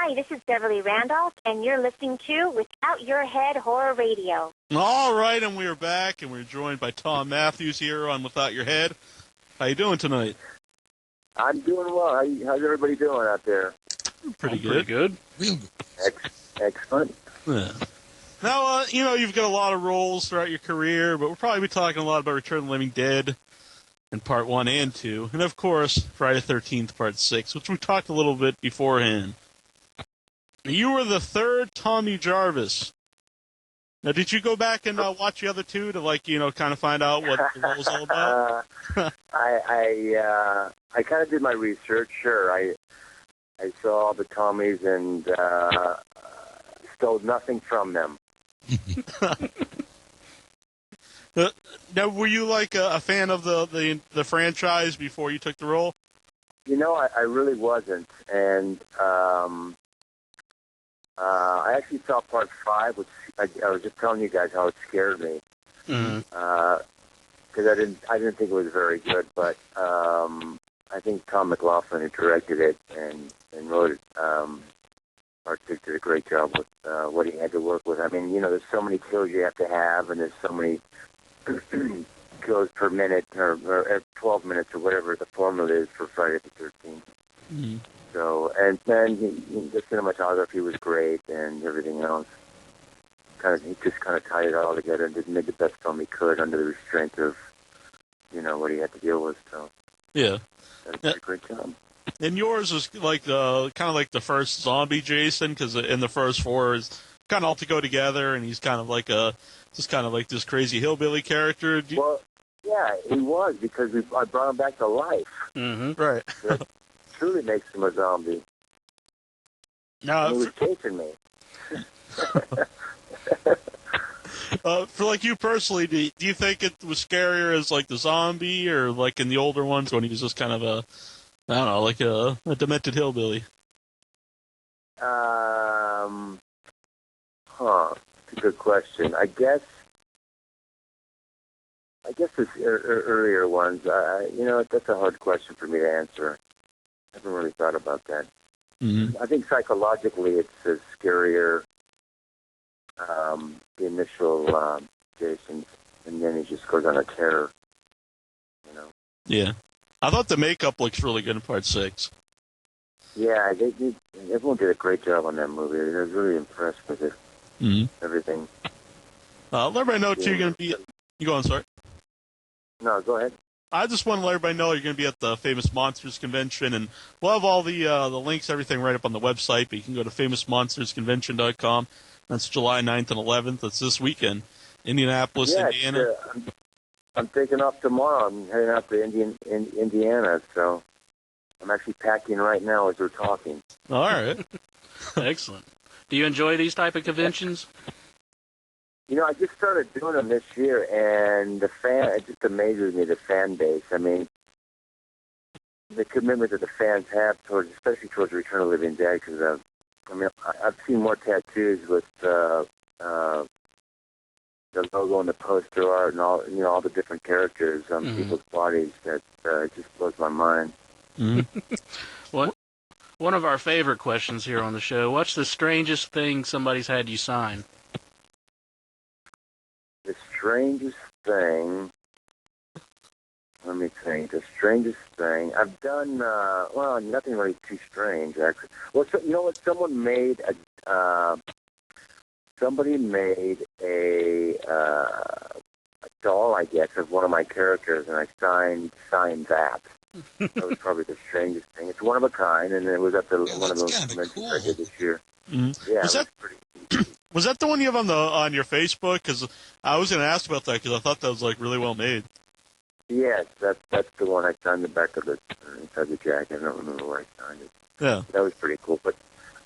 Hi, this is Beverly Randolph, and you're listening to Without Your Head Horror Radio. All right, and we're back, and we're joined by Thom Mathews here on Without Your Head. How you doing tonight? I'm doing well. How's everybody doing out there? Pretty good. Excellent. Yeah. Now, you've got a lot of roles throughout your career, but we'll probably be talking a lot about Return of the Living Dead in Part 1 and 2, and of course, Friday the 13th, Part 6, which we talked a little bit beforehand. You were the third Tommy Jarvis. Now, did you go back and watch the other two to, kind of find out what the role was all about? I kind of did my research. Sure, I saw all the Tommies and stole nothing from them. Now, were you a fan of the franchise before you took the role? I really wasn't, and I actually saw Part 5, which I was just telling you guys how it scared me. Because I didn't think it was very good, but I think Tom McLaughlin, who directed it and wrote it, Part 6 did a great job with what he had to work with. I mean, there's so many kills you have to have, and there's so many kills per minute or 12 minutes or whatever the formula is for Friday the 13th. Mm-hmm. So, and then the cinematography was great and everything else. He just kind of tied it all together and made the best film he could under the restraint of, what he had to deal with. So, yeah, that's a great job. And yours was kind of like the first zombie Jason, because in the first four is kind of all to go together, and he's kind of like this crazy hillbilly character. Well, yeah, he was, because I brought him back to life. Mm-hmm. Right. That truly makes him a zombie. Now, he was chasing me. For you personally, do you think it was scarier as the zombie, or in the older ones when he was just kind of a demented hillbilly? It's a good question. I guess the earlier ones, that's a hard question for me to answer. I haven't really thought about that. Mm-hmm. I think psychologically it's scarier, the initial Jason, and then he just goes on a tear, Yeah. I thought the makeup looks really good in Part 6. Yeah, everyone did a great job on that movie. I was really impressed with it. Mm-hmm. Everything. Let everybody know you're going to be... You go on, sorry. No, go ahead. I just want to let everybody know you're going to be at the Famous Monsters Convention, and we'll have all the links, everything right up on the website, but you can go to famousmonstersconvention.com. That's July 9th and 11th. That's this weekend. Indianapolis, Indiana. I'm taking off tomorrow. I'm heading out to Indiana, so I'm actually packing right now as we're talking. All right. Excellent. Do you enjoy these type of conventions? I just started doing them this year, and it just amazes me, the fan base. I mean, the commitment that the fans have especially towards Return of the Living Dead, because I've seen more tattoos with the logo and the poster art and all the different characters on people's bodies that just blows my mind. Mm-hmm. One of our favorite questions here on the show, what's the strangest thing somebody's had you sign? The strangest thing, let me think, the strangest thing, I've done, nothing really too strange, actually. Well, you know what, somebody made a doll, I guess, of one of my characters, and I signed that. That was probably the strangest thing. It's one of a kind, and it was at one of those conventions I did this year. Mm-hmm. Yeah, was that the one you have on your Facebook? Because I was going to ask about that because I thought that was really well made. Yes, that's the one I signed the back of inside the jacket. I don't remember where I signed it. Yeah, that was pretty cool. But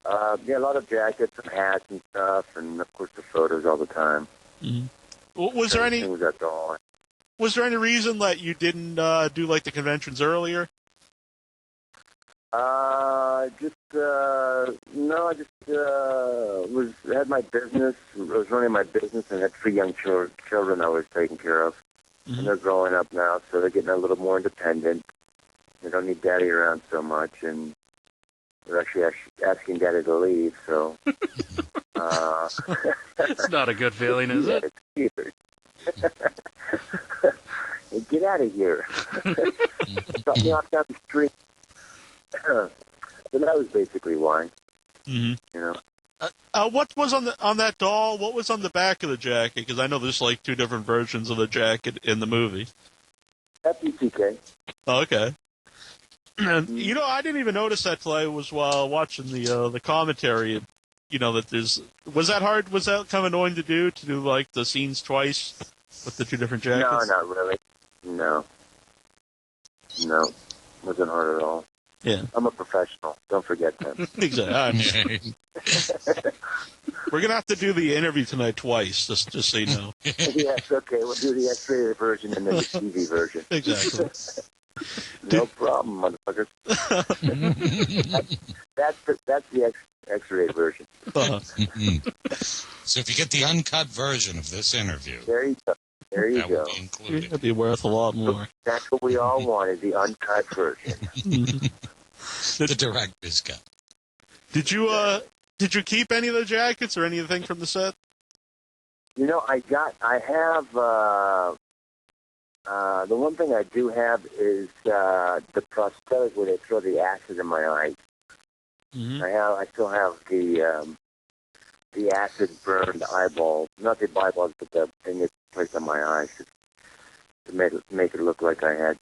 a lot of jackets and hats and stuff, and of course the photos all the time. Mm-hmm. Was there any reason that you didn't do the conventions earlier? No, I just had my business. I was running my business and had 3 young children I was taking care of. Mm-hmm. And they're growing up now, so they're getting a little more independent. They don't need daddy around so much, and They're actually asking Daddy to leave, so... It's not a good feeling, is it? Hey, get out of here. Drop me off down the street. So that was basically why. Mm-hmm. You know. What was on that doll? What was on the back of the jacket? Because I know there's like two different versions of the jacket in the movie. FUTK. Oh, okay. And, I didn't even notice that till I was watching the commentary. That there's... Was that hard? Was that kind of annoying to do like the scenes twice with the two different jackets? No, not really. No. Wasn't hard at all. Yeah. I'm a professional. Don't forget that. Exactly. We're going to have to do the interview tonight twice, just so you know. Yes, okay. We'll do the X-rated version and then the TV version. Exactly. No problem, motherfuckers. That's the X-rated version. Uh-huh. So if you get the uncut version of this interview, there you go. That will be included. It'd be worth a lot more. That's what we all wanted, the uncut version. The director's cut. Did you keep any of the jackets or anything from the set? I have, the one thing I do have is the prosthetic where they throw the acid in my eyes. Mm-hmm. I still have the acid burned eyeballs, not the eyeballs, but the thing that's placed on my eyes to make it look like I had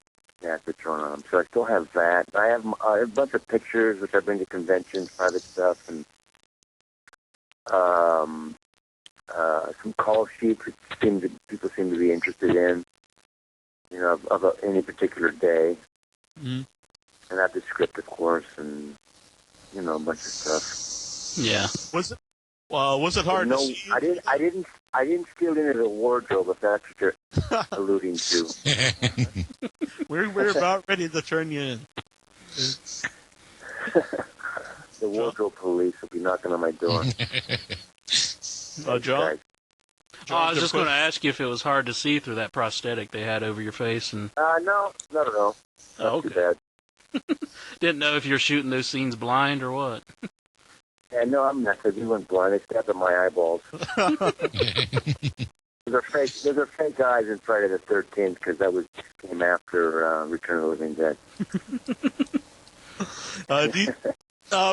acid thrown on them. So I still have that. I have a bunch of pictures which I bring to conventions, private stuff, and some call sheets which people seem to be interested in, of any particular day. Mm-hmm. And I have the script, of course, and a bunch of stuff. Yeah. Was it hard to see? I didn't steal any of the wardrobe, if that's what you're alluding to. We're about ready to turn you in. The wardrobe police will be knocking on my door. John? I was just going to ask you if it was hard to see through that prosthetic they had over your face. And No, not at all. Not too bad. Didn't know if you were shooting those scenes blind or what. Yeah, no, I'm not. Because he went blind. They stabbed at my eyeballs. Those are fake eyes in Friday the 13th because that came after Return of the Living Dead.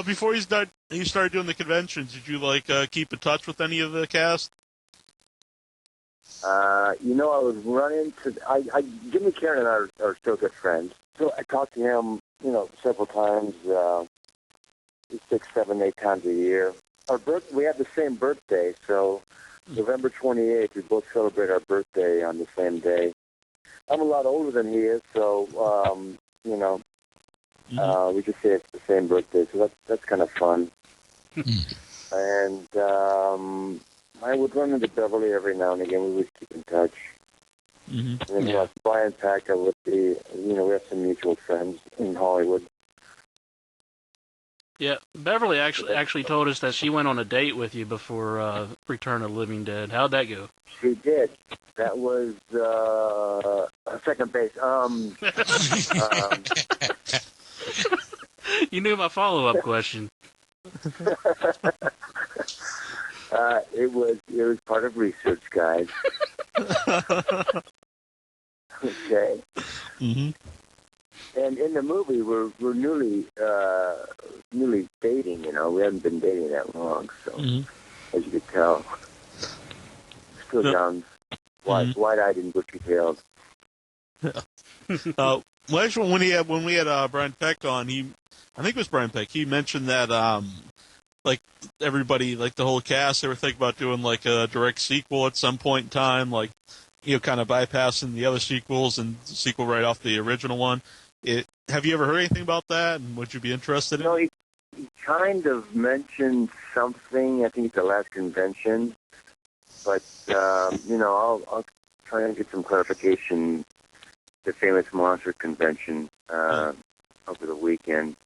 Before you started doing the conventions, did you keep in touch with any of the cast? I was running to. Jimmy Karen and I are still good friends. So I talked to him, several times, 6, 7, 8 times a year. We have the same birthday, so November 28th, we both celebrate our birthday on the same day. I'm a lot older than he is, so we just say it's the same birthday, so that's kind of fun. And I would run into Beverly every now and again. We would keep in touch. Mm-hmm. And then Brian Packer would be, we have some mutual friends in Hollywood. Yeah, Beverly actually told us that she went on a date with you before Return of the Living Dead. How'd that go? She did. That was second base. You knew my follow-up question. It was part of research, guys. Okay. Mm-hmm. And in the movie, we're newly dating. We haven't been dating that long, so as you could tell, still young, wide-eyed and bushy-tailed. When we had Brian Peck on, I think it was Brian Peck. He mentioned that everybody, the whole cast, they were thinking about doing a direct sequel at some point in time, kind of bypassing the other sequels and sequel right off the original one. Have you ever heard anything about that, and would you be interested in it? He kind of mentioned something, I think at the last convention, but, I'll try and get some clarification at the Famous Monster Convention over the weekend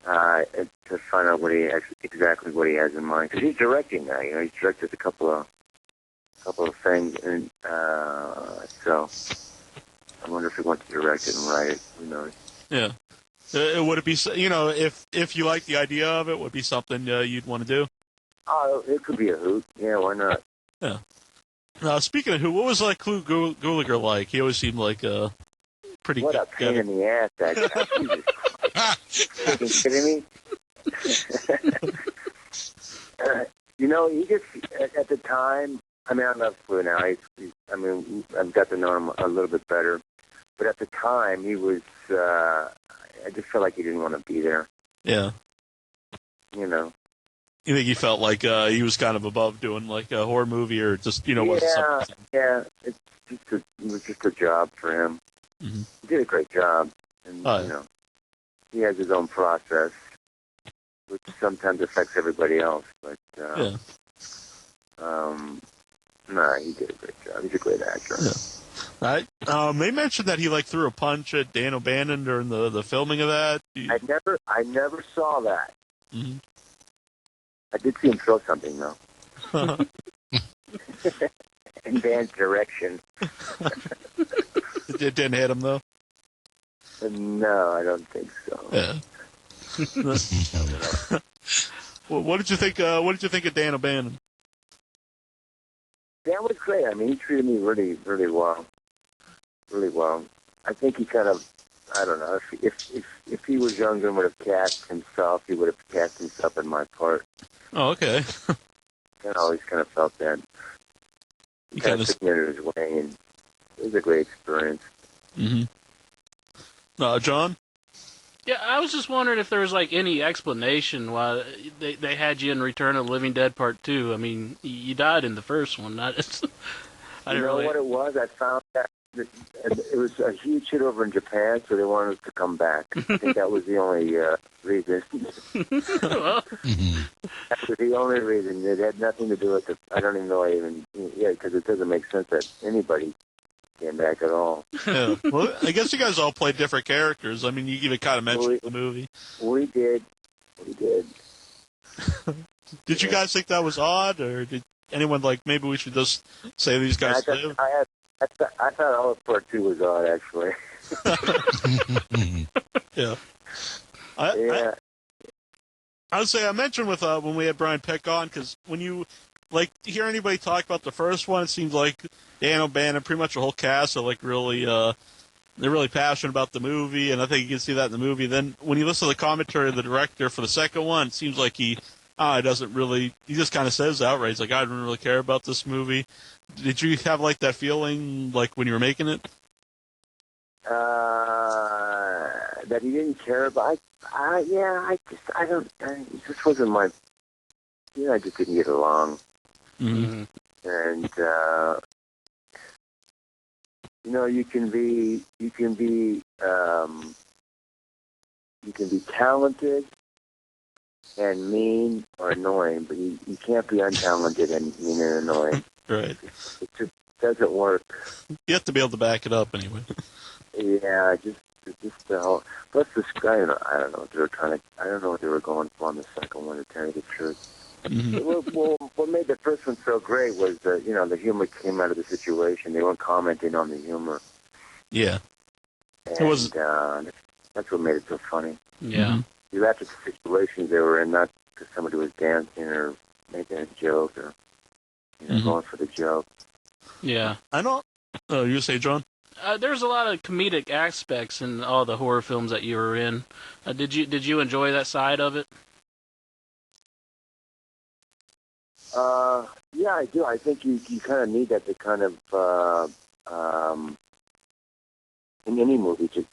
to find out exactly what he has in mind. Because he's directing now, he's directed a couple of things, and so I wonder if he wants to direct it and write it. Who knows? Yeah. Would it be, if you like the idea of it, would it be something you'd want to do? Oh, it could be a hoot. Yeah, why not? Yeah. Speaking of who, what was like Clu Gulager like? He always seemed like a pretty What good a pain in the ass that guy. Jesus Christ. Are you kidding me? He just, at the time, I mean, I love Clu now. I've got to know him a little bit better. But at the time, he was, I just felt like he didn't want to be there. Yeah. You know. You think he felt like he was kind of above doing like a horror movie, or just, Yeah, wasn't something? yeah. It was just a job for him. Mm-hmm. He did a great job. And, he has his own process, which sometimes affects everybody else. But, Yeah. he did a great job. He's a great actor. Yeah. They mentioned that he like threw a punch at Dan O'Bannon during the filming of that. I never saw that. Mm-hmm. I did see him throw something though. In Dan's direction. It didn't hit him though. No, I don't think so. Yeah. Well, what did you think? What did you think of Dan O'Bannon? Dan was great. I mean, he treated me really, really well. Really well. I think he kind of, I don't know, if he was younger and would have cast himself, he would have cast himself in my part. Oh, okay. I always kind of felt that. He kind of took me under his wing, and it was a great experience. Mm-hmm. John? Yeah, I was just wondering if there was like any explanation why they had you in Return of the Living Dead Part 2. I mean, you died in the first one. I didn't really... what it was? I found that it was a huge hit over in Japan, so they wanted us to come back. I think that was the only reason. That was the only reason. It had nothing to do with the... I don't even know because it doesn't make sense that anybody came back at all. Yeah. Well, I guess you guys all played different characters. I mean, you even kind of mentioned the movie. We did. Did you guys think that was odd, or did anyone like, maybe we should just say these guys live? I thought all of Part 2 was odd, actually. Yeah. I would say I mentioned with when we had Brian Peck on, because when you hear anybody talk about the first one, it seems like Dan O'Bannon, pretty much the whole cast are like really they're really passionate about the movie, and I think you can see that in the movie. Then when you listen to the commentary of the director for the second one, it seems like he doesn't really, he just kind of says outright, he's like, I don't really care about this movie. Did you have like that feeling like when you were making it? That he didn't care about. It just wasn't my. I just didn't get along. Mm-hmm. And you can be talented and mean or annoying, but you can't be untalented and mean and annoying. Right. It just doesn't work. You have to be able to back it up anyway. Yeah, just the whole. Plus the sky. I don't know what they were trying to. I don't know what they were going for on the second one. To tell you the truth. Mm-hmm. Well, what made the first one so great was the humor came out of the situation. They weren't commenting on the humor. Yeah. And, it was. That's what made it so funny. Yeah. Mm-hmm. You laughed at the situations they were in, not because somebody was dancing or making a joke or going for the joke. Yeah. I know. You say, John? There's a lot of comedic aspects in all the horror films that you were in. Did you enjoy that side of it? Yeah, I do. I think you kind of need that to kind of in any movie to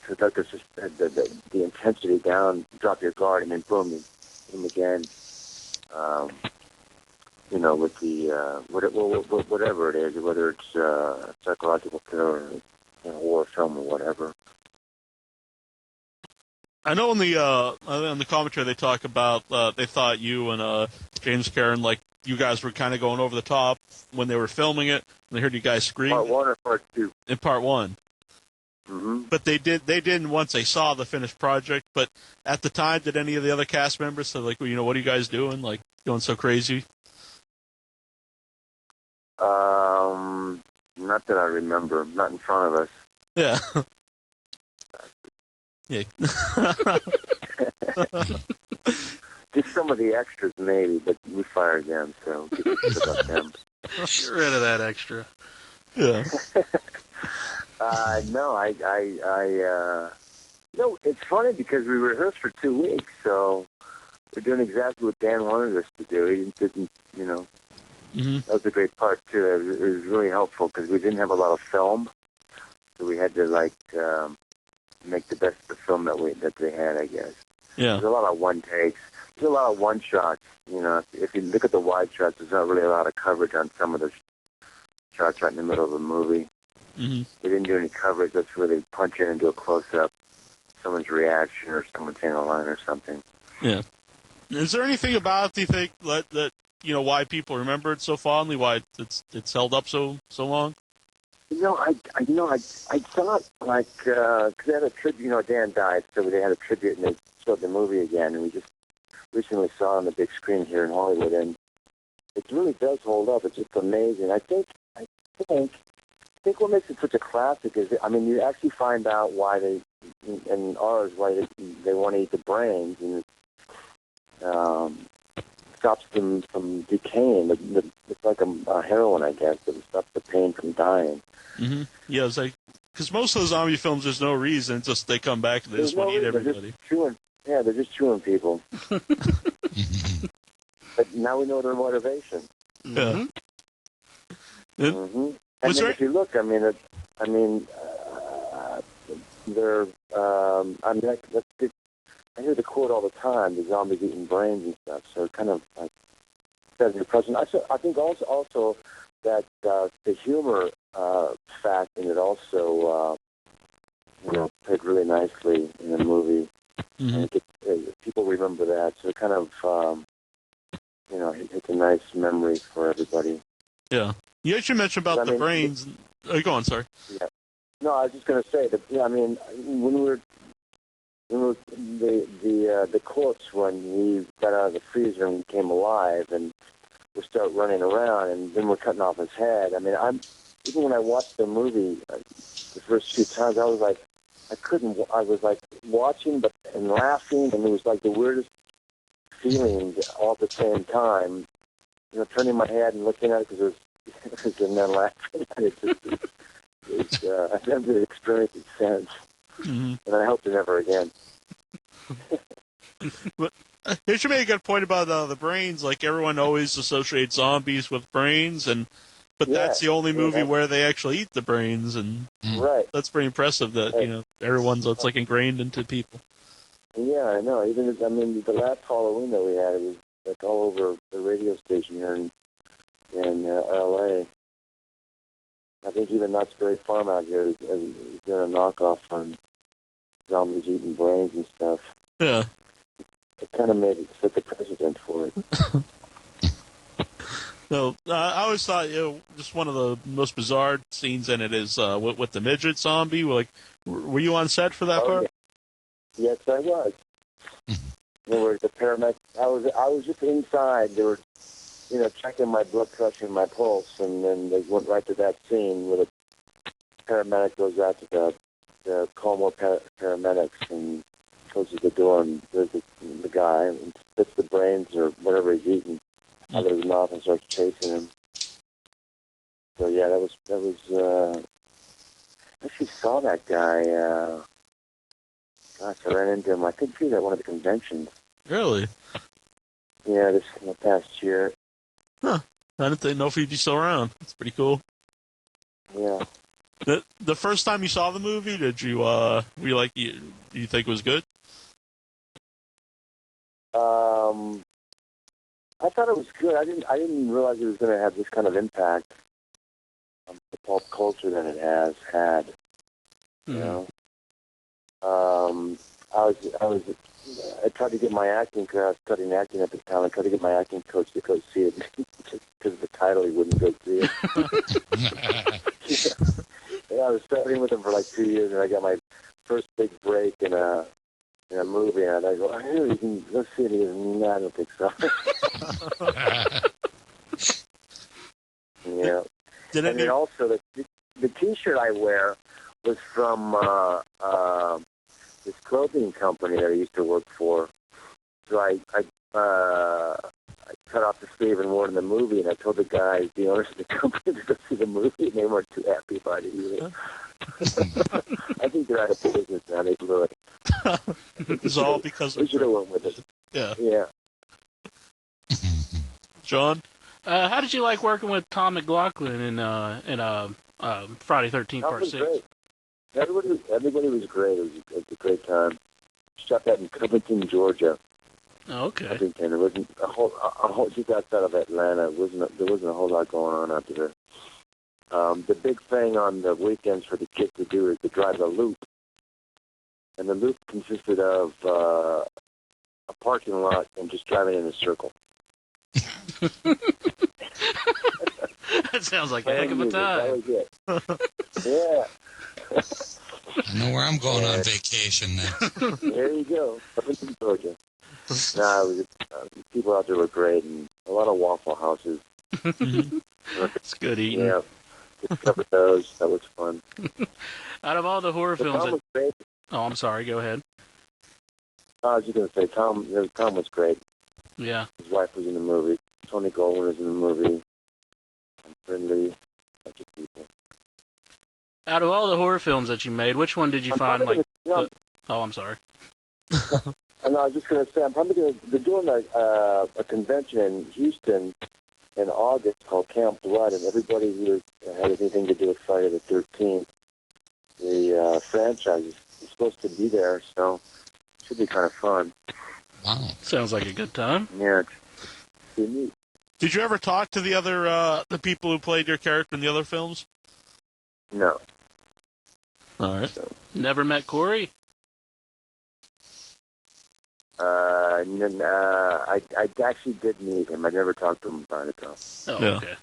let the intensity down, drop your guard, and then boom, you boom again. With the whatever it is, whether it's psychological thriller or horror film or whatever. I know in the commentary they talk about they thought you and James Caron, like you guys were kind of going over the top when they were filming it. And they heard you guys scream. Part 1 or Part 2? In Part 1. Mm-hmm. But they didn't once they saw the finished project. But at the time, did any of the other cast members say like, what are you guys doing? Like going so crazy? Not that I remember. Not in front of us. Yeah. Yeah. Just some of the extras, maybe, but we fired them, so we can talk about them. Get rid of that extra. Yeah. No, it's funny because we rehearsed for 2 weeks, so we're doing exactly what Dan wanted us to do. He didn't, Mm-hmm. that was a great part, too. It was really helpful because we didn't have a lot of film, so we had to, make the best of the film that they had, I guess. Yeah. There's a lot of one takes. There's a lot of one shots. If you look at the wide shots, there's not really a lot of coverage on some of the shots right in the middle of the movie. Mm-hmm. They didn't do any coverage. That's where they punch in and do a close-up, someone's reaction or someone saying a line or something. Yeah. Is there anything about it, do you think, that why people remember it so fondly, why it's held up so long? I thought, because they had a tribute, Dan died, so they had a tribute, and they showed the movie again, and we just recently saw it on the big screen here in Hollywood, and it really does hold up. It's just amazing. I think what makes it such a classic is, you actually find out why they want to eat the brains, and stops them from decaying. It's like a heroin, I guess. It stops the pain from dying. Mm-hmm. Yeah, it's like, because most of the zombie films, there's no reason. It's just they come back and they just want to eat everybody. They're just chewing people. But now we know their motivation. Yeah. Mm-hmm. And then if you look, they're, I hear the quote all the time, the zombies eating brains and stuff, so it kind of like says your presence. I think also that the humor fact in it also, played really nicely in the movie. Mm-hmm. And people remember that, so it kind of, it's a nice memory for everybody. Yeah. You actually mentioned about the brains. Go on, sorry. Yeah. No, I was just going to say that. When the quotes when we got out of the freezer and we came alive and we start running around and then we're cutting off his head. Even when I watched the movie the first few times, I was like watching and laughing, and it was like the weirdest feelings all at the same time. Turning my head and looking at it because and then laughing. I've never experienced it since, and I hope to never again. But you should make a good point about the brains. Like, everyone always associates zombies with brains, but that's the only movie where they actually eat the brains, and that's pretty impressive that it's like ingrained into people. Yeah, I know. Even the last Halloween that we had, it was like all over the radio station here in L.A. I think even Knott's Berry Farm out here is doing a knockoff on zombies eating brains and stuff. Yeah. It kind of made it set the precedent for it. No, I always thought, just one of the most bizarre scenes in it is with the midget zombie. Were you on set for that part? Yeah. Yes, I was. There were the paramedics. I was just inside. They were, checking my blood pressure and my pulse, and then they went right to that scene where the paramedic goes out to the call more paramedics and closes the door, and there's the guy and spits the brains or whatever he's eating out of his mouth and starts chasing him. So yeah, that was. I actually saw that guy. Gosh, I ran into him. I think he was at one of the conventions. Really? Yeah, this in the past year. Huh. I didn't know if he'd be still around. That's pretty cool. Yeah. The first time you saw the movie, did you do you think it was good? I thought it was good. I didn't realize it was going to have this kind of impact on the pulp culture that it has had. I tried to get my acting, because I was studying acting at the time. I tried to get my acting coach to go see it, just because of the title, he wouldn't go see it. Yeah, I was studying with him for like 2 years, and I got my first big break in a movie, and I go, "Hey, you can go see it." He goes, "No, I don't think so." Yeah. And then also the T-shirt I wear was from this clothing company that I used to work for. So I cut off the sleeve and wore it in the movie, and I told the guys, the owners of the company, to go see the movie, and they weren't too happy about it either. I think they're out of business now. They blew it. It's all because we should have went with it. Yeah. Yeah. John? How did you like working with Thom McLaughlin in Friday 13th That Part was 6? great. Everybody was great. It was a great time. Shot that in Covington, Georgia. Oh, okay. Covington. It wasn't a whole just outside of Atlanta. There wasn't a whole lot going on out there. The big thing on the weekends for the kids to do is to drive a loop. And the loop consisted of a parking lot and just driving in a circle. That sounds like a heck of a time. That was it. Yeah. I know where I'm going on vacation next. There you go. Up in Georgia. People out there were great, and a lot of Waffle Houses. It's good eating. Yeah. Discovered those. That was fun. Out of all the horror films... Thom was great. Oh, I'm sorry. Go ahead. I was just going to say, Thom was great. Yeah. His wife was in the movie. Tony Goldwyn was in the movie. I'm friendly. Bunch of people. Out of all the horror films that you made, which one did you find like... Oh, I'm sorry. And I was just going to say, I'm probably going to be doing a convention in Houston in August called Camp Blood, and everybody who had anything to do with Friday the 13th, the franchise is supposed to be there, so it should be kind of fun. Wow. Sounds like a good time. Yeah, it's neat. Did you ever talk to the other the people who played your character in the other films? No. All right. Never met Corey? I actually did meet him. I never talked to him about it, though. Oh, Yeah. okay.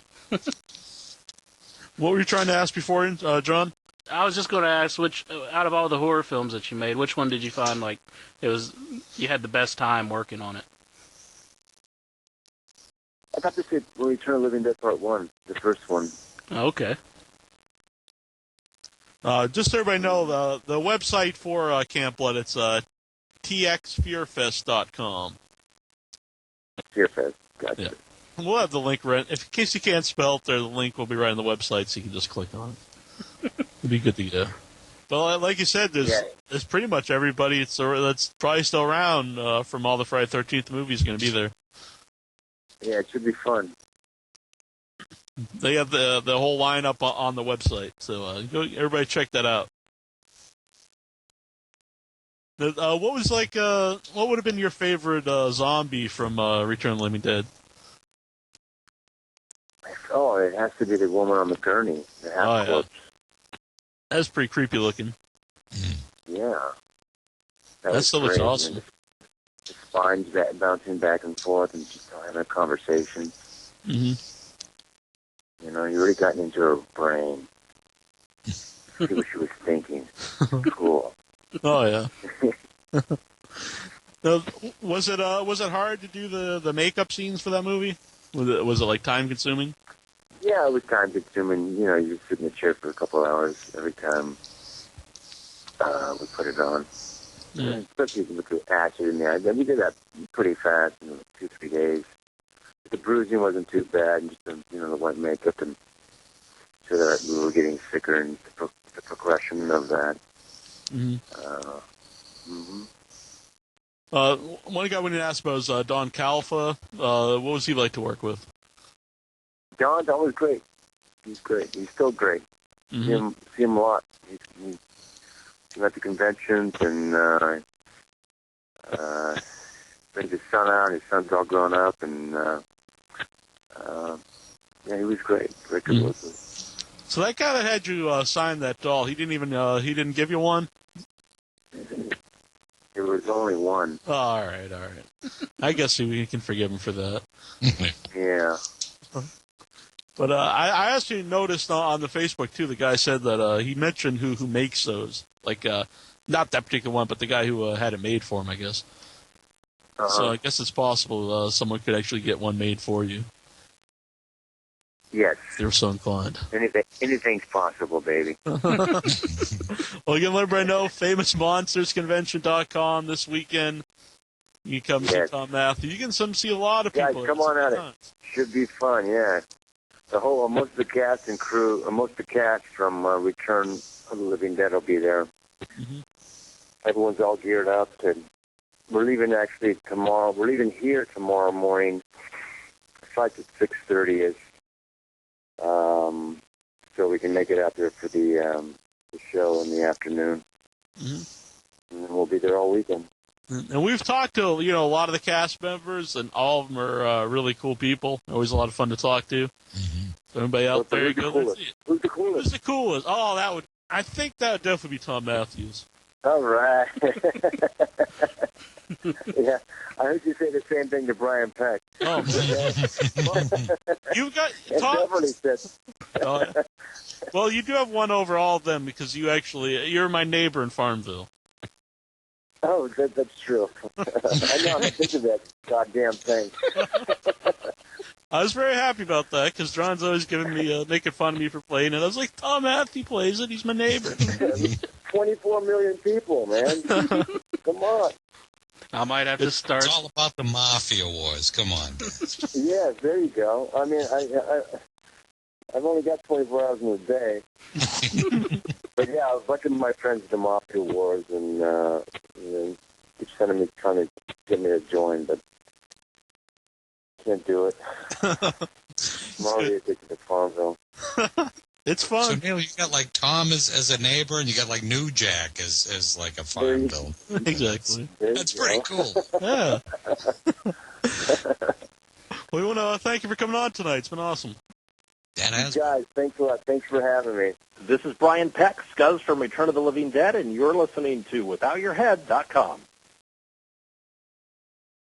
What were you trying to ask before, John? I was just going to ask, which out of all the horror films that you made, which one did you find like you had the best time working on it? I got to see Return of the Living Dead Part 1, the first one. Okay. Just so everybody know, the website for Camp Blood, it's txfearfest.com. Fearfest. Gotcha. Yeah. We'll have the link right. In case you can't spell it there, the link will be right on the website, so you can just click on it. It'd be good to go. But like you said, there's pretty much everybody that's probably still around from all the Friday 13th movies going to be there. Yeah, it should be fun. They have the whole lineup on the website, so everybody check that out. What was what would have been your favorite zombie from Return of the Living Dead? Oh, it has to be the woman on the gurney. The half corpse. That's pretty creepy looking. Yeah. That still looks awesome. The spine's bouncing back and forth and just having a conversation. Mm-hmm. You know, you really gotten into her brain. See what she was thinking. Cool. Oh yeah. Was it hard to do the makeup scenes for that movie? Was it like time consuming? Yeah, it was time consuming. You know, you sit in the chair for a couple of hours every time we put it on. Yeah. Especially with the acid in there. We did that pretty fast in 2-3 days. The bruising wasn't too bad, and just the white makeup, and so that we were getting sicker, and the progression of that. Mm-hmm. One guy we didn't ask about was Don Calfa. What was he like to work with? Don was great. He's great. He's still great. Mm-hmm. See him a lot. He's at the conventions and brings his son out. His son's all grown up, and yeah, he was great. Great to work with. So that guy that had you sign that doll, he didn't give you one? There was only one. Oh, all right. I guess we can forgive him for that. Yeah. But I actually noticed on the Facebook too. The guy said that he mentioned who makes those. Like not that particular one, but the guy who had it made for him. I guess. Uh-huh. So I guess it's possible someone could actually get one made for you. Yes. If they were so inclined. Anything's possible, baby. Well, again, let everybody know, FamousMonstersConvention.com this weekend. You can come see Thom Mathews. You can see a lot of people. Guys, come on out. It should be fun, yeah. Most of the cast and crew, most of the cast from Return of the Living Dead will be there. Mm-hmm. Everyone's all geared up. We're leaving actually tomorrow. We're leaving here tomorrow morning. Flight at 6:30 is, so we can make it out there for the show in the afternoon. Mm-hmm. And we'll be there all weekend. And we've talked to, a lot of the cast members, and all of them are really cool people. Always a lot of fun to talk to. Mm-hmm. So anybody out there, go there, see it. Who's the coolest? Who's the coolest? Oh, I think that would definitely be Thom Mathews. All right. Yeah, I heard you say the same thing to Brian Peck. Oh, man. You've got Beverly said. Oh, yeah. Well, you do have one over all of them because you're my neighbor in Farmville. Oh, that's true. I know, I'm thinking of that goddamn thing. I was very happy about that because John's always making fun of me for playing it. I was like, Thom Mathews plays it. He's my neighbor. 24 million people, man. Come on. I might have to start. It's all about the Mafia Wars. Come on. Yes, there you go. I mean, I've only got 24 hours in a day. But yeah, a bunch of my friends at the Mafia Wars, and keep sending me, trying to get me to join, but can't do it. I'm already addicted to Farmville. It's fun. So Neil, you got like Thom as a neighbor, and you got like New Jack as like a Farmville. Exactly. That's pretty cool. Yeah. Well, we want to thank you for coming on tonight. It's been awesome. Guys, thanks a lot. Thanks for having me. This is Brian Peck, Scuzz from Return of the Living Dead, and you're listening to WithoutYourHead.com.